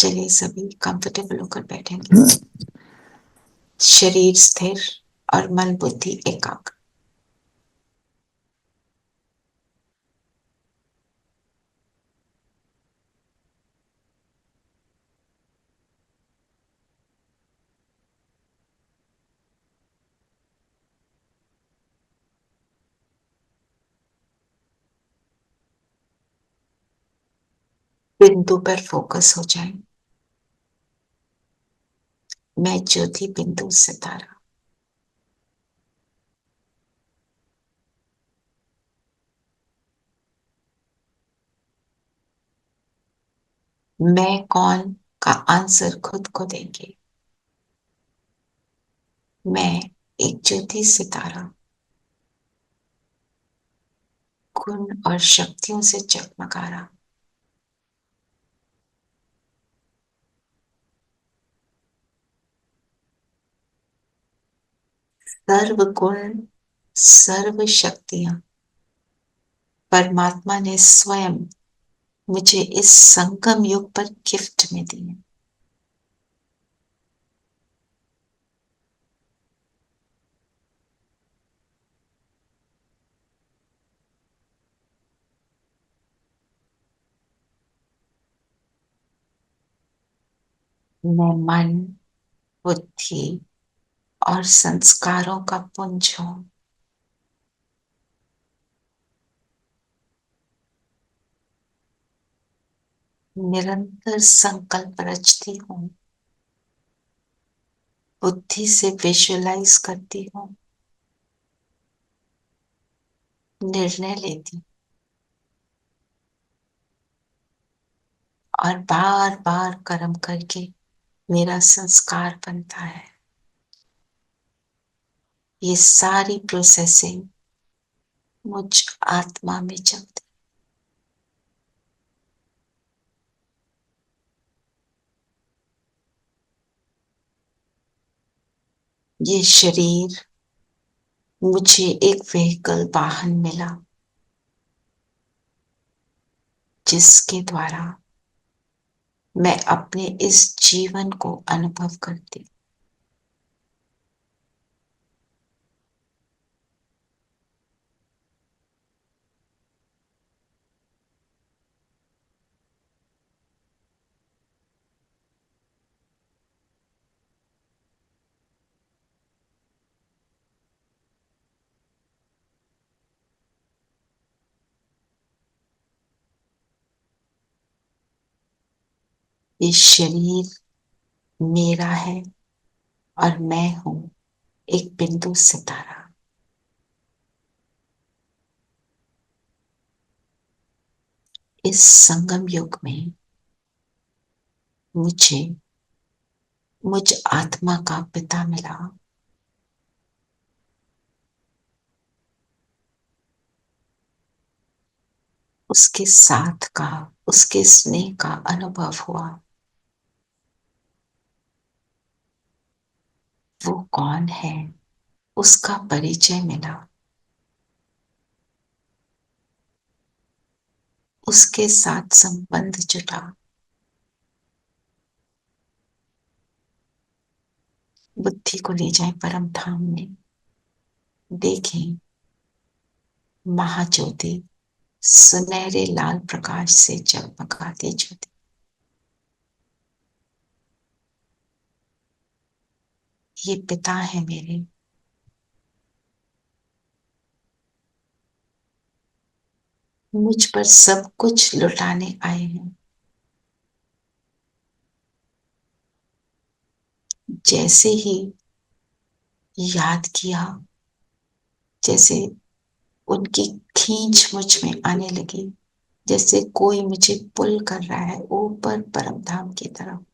चलिए सभी कंफर्टेबल होकर बैठेंगे। शरीर स्थिर और मन बुद्धि एकाग्र। बिंदु पर फोकस हो जाए। मैं ज्योति बिंदु सितारा। मैं कौन का आंसर खुद को देंगे। मैं एक ज्योति सितारा गुण और शक्तियों से जगमगा रहा। सर्व गुण सर्व शक्तियां परमात्मा ने स्वयं मुझे इस संगम युग पर गिफ्ट में दी है। मैं मन बुद्धि और संस्कारों का पुंज हूं। निरंतर संकल्प रचती हूँ। बुद्धि से विजुअलाइज करती हूँ। निर्णय लेती हूँ और बार बार कर्म करके मेरा संस्कार बनता है। ये सारी प्रोसेसिंग मुझ आत्मा में चलती। ये शरीर मुझे एक व्हीकल वाहन मिला जिसके द्वारा मैं अपने इस जीवन को अनुभव करती। ये शरीर मेरा है और मैं हूं एक बिंदु सितारा। इस संगम युग में मुझे मुझ आत्मा का पिता मिला। उसके साथ का उसके स्नेह का अनुभव हुआ। वो कौन है उसका परिचय मिला। उसके साथ संबंध जुटा। बुद्धि को ले जाए परम धाम में। देखें महाज्योति सुनहरे लाल प्रकाश से जगमगाती ज्योति। ये पिता है मेरे। मुझ पर सब कुछ लुटाने आए हैं। जैसे ही याद किया, जैसे उनकी खींच मुझ में आने लगी, जैसे कोई मुझे पुल कर रहा है ऊपर परम धाम की तरफ,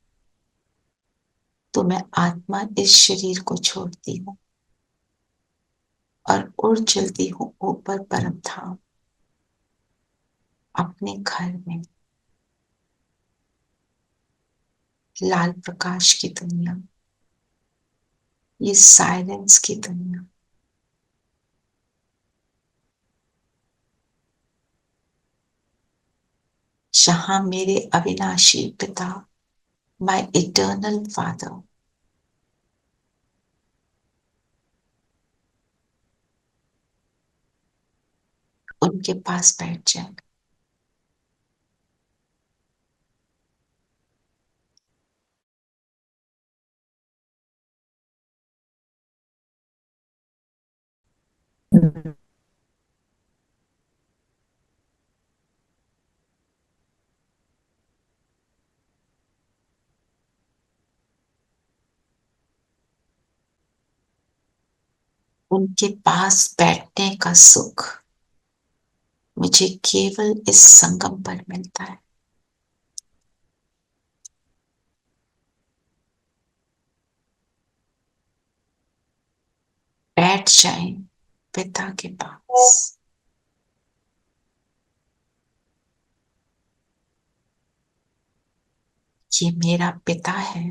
तो मैं आत्मा इस शरीर को छोड़ती हूँ और उड़ चलती हूँ ऊपर परम धाम, अपने घर में। लाल प्रकाश की दुनिया, ये साइलेंस की दुनिया, जहां मेरे अविनाशी पिता my eternal Father. उनके पास बैठ जाए। उनके पास बैठने का सुख मुझे केवल इस संगम पर मिलता है। बैठ जाएं पिता के पास। ये मेरा पिता है,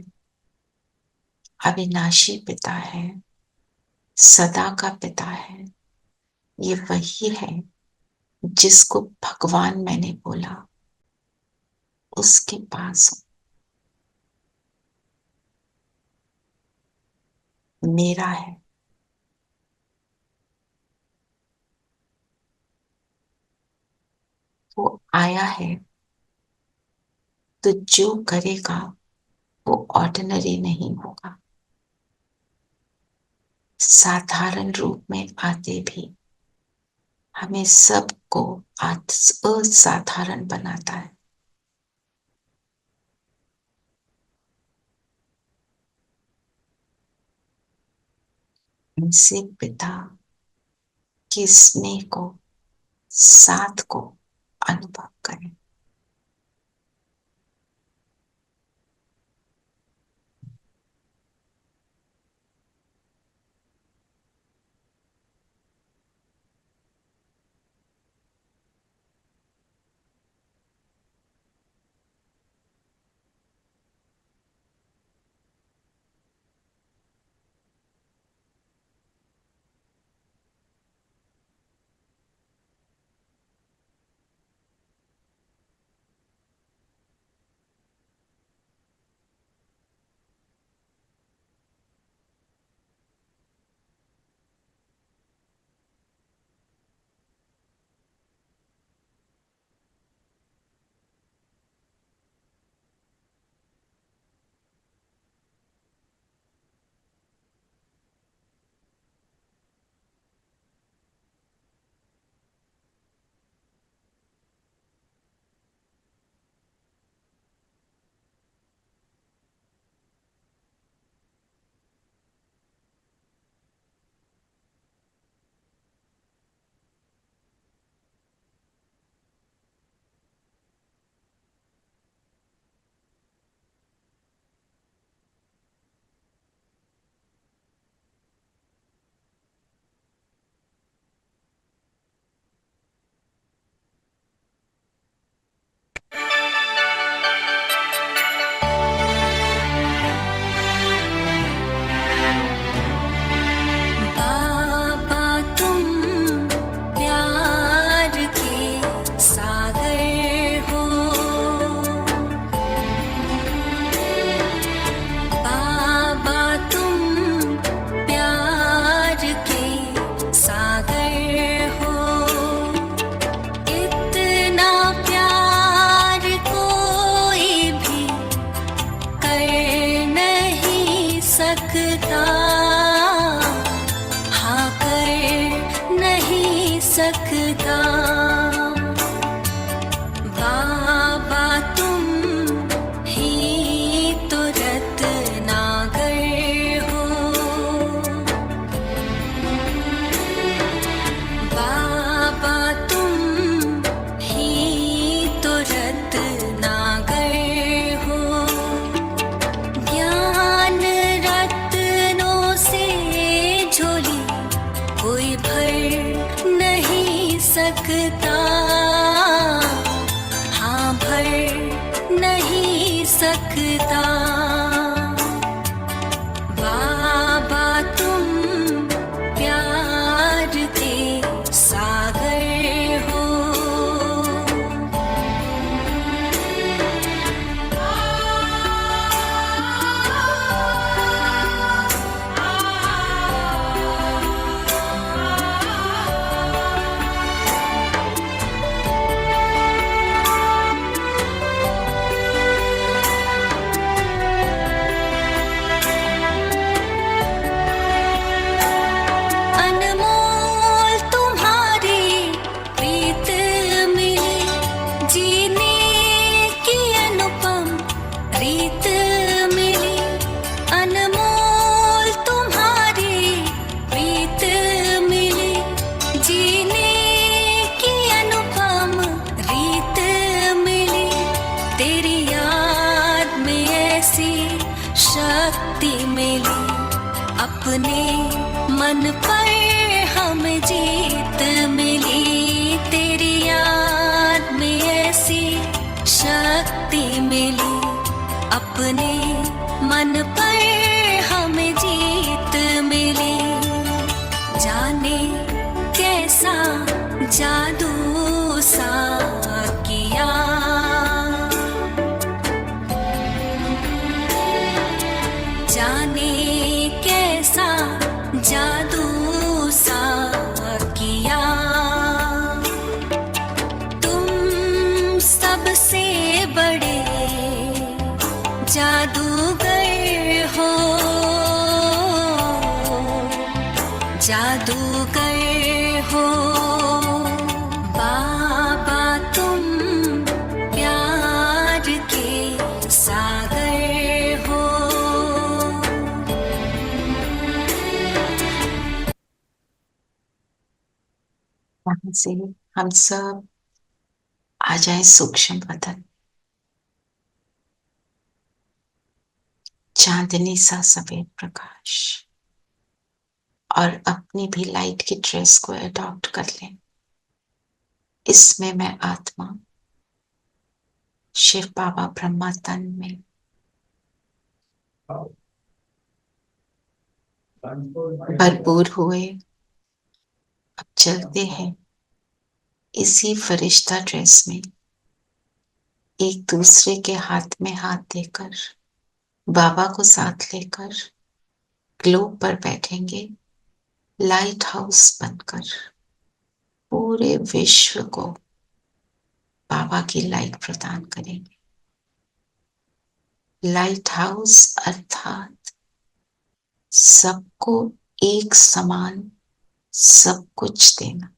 अविनाशी पिता है, सदा का पिता है। ये वही है जिसको भगवान मैंने बोला, उसके पास मेरा है। वो आया है तो जो करेगा वो ऑर्डिनरी नहीं होगा। साधारण रूप में आते भी हमें सबको असाधारण बनाता है। ऐसे पिता के स्नेह को, साथ को अनुभव करें। अपने मन पर हमें जीत मिली, तेरी याद में ऐसी शक्ति मिली। अपने मन पर हमें जीत मिली, जाने कैसा जादू सा किया। जाने कैसा जादू सा किया। तुम सबसे बड़े जादूगर हो, जादूगर हो बाबा, तुम प्यार के सागर हो। वहां से हम सब आ जाए सूक्ष्म वतन, चांदनी सा सफेद प्रकाश, और अपनी भी लाइट की ड्रेस को अडॉप्ट कर लें। इसमें मैं आत्मा, शिव बाबा ब्रह्मा तन में, भरपूर हुए। अब चलते हैं इसी फरिश्ता ड्रेस में, एक दूसरे के हाथ में हाथ देकर, बाबा को साथ लेकर ग्लोब पर बैठेंगे, लाइट हाउस बनकर पूरे विश्व को बाबा की लाइट प्रदान करेंगे। लाइट हाउस अर्थात सबको एक समान सब कुछ देना,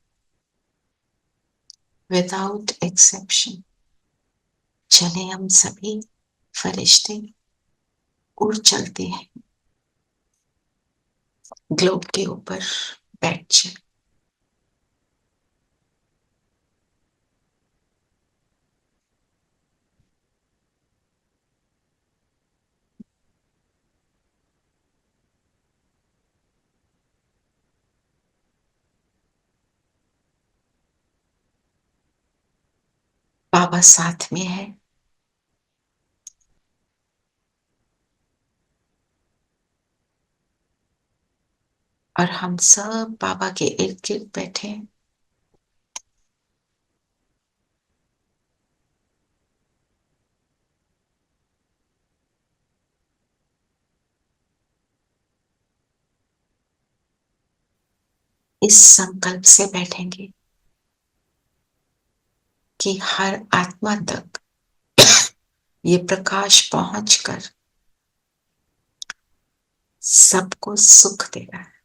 विदाउट एक्सेप्शन। चले हम सभी फरिश्ते उड़ चलते हैं, ग्लोब के ऊपर बैठ जाए। बाबा साथ में है, और हम सब बाबा के इर्द गिर्द बैठे हैं। इस संकल्प से बैठेंगे कि हर आत्मा तक ये प्रकाश पहुंचकर सबको सुख दे रहा है।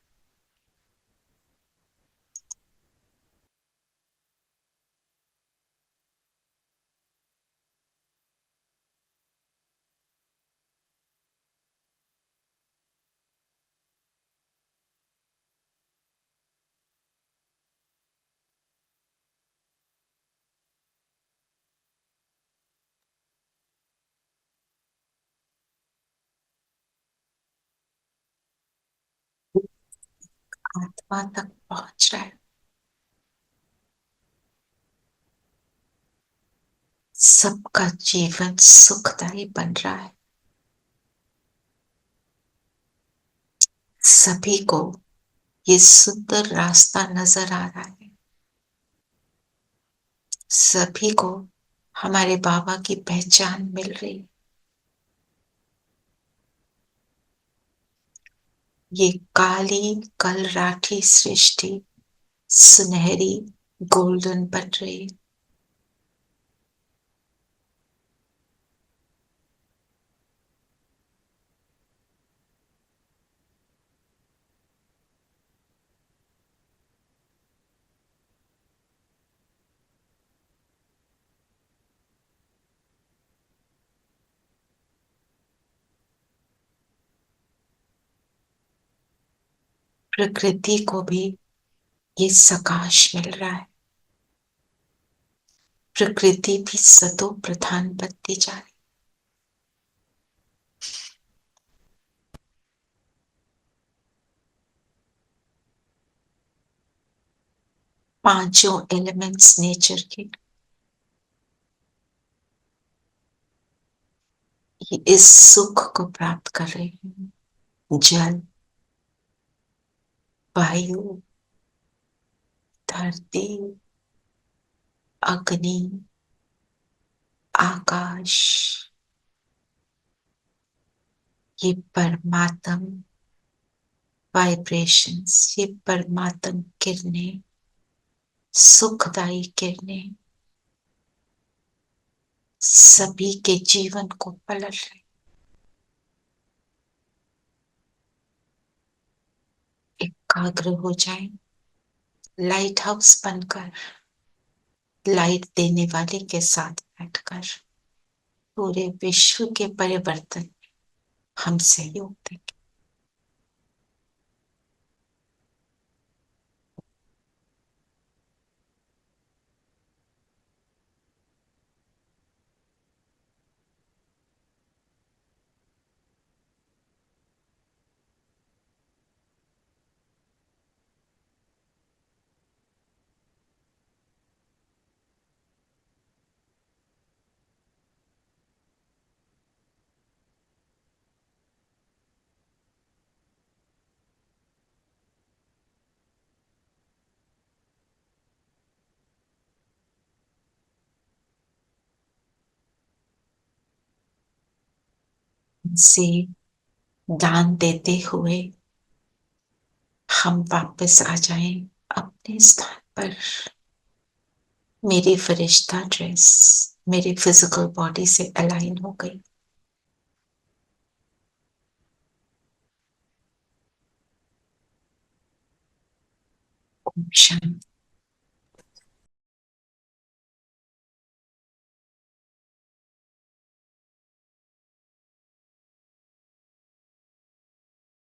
आत्मा तक पहुंच रहा है, सबका जीवन सुखदायी बन रहा है। सभी को ये सुंदर रास्ता नजर आ रहा है, सभी को हमारे बाबा की पहचान मिल रही है। ये काली कलराठी सृष्टि सुनहरी गोल्डन बन रही है। प्रकृति को भी ये सकाश मिल रहा है, प्रकृति भी सतो प्रधान बनती जा रही। पांचों एलिमेंट्स नेचर के इस सुख को प्राप्त कर रहे हैं। जल, वायु, धरती, अग्नि, आकाश, ये परमात्म वाइब्रेशंस, ये परमात्म किरणें, सुखदायी किरणें सभी के जीवन को पलट रहे। एकाग्र हो जाए, लाइट हाउस बनकर लाइट देने वाले के साथ बैठकर पूरे विश्व के परिवर्तन हम सहयोग देंगे। से दान देते हुए हम वापस आ जाएं अपने स्थान पर। मेरी फरिश्ता ड्रेस मेरी फिजिकल बॉडी से अलाइन हो गई। ओम शांति।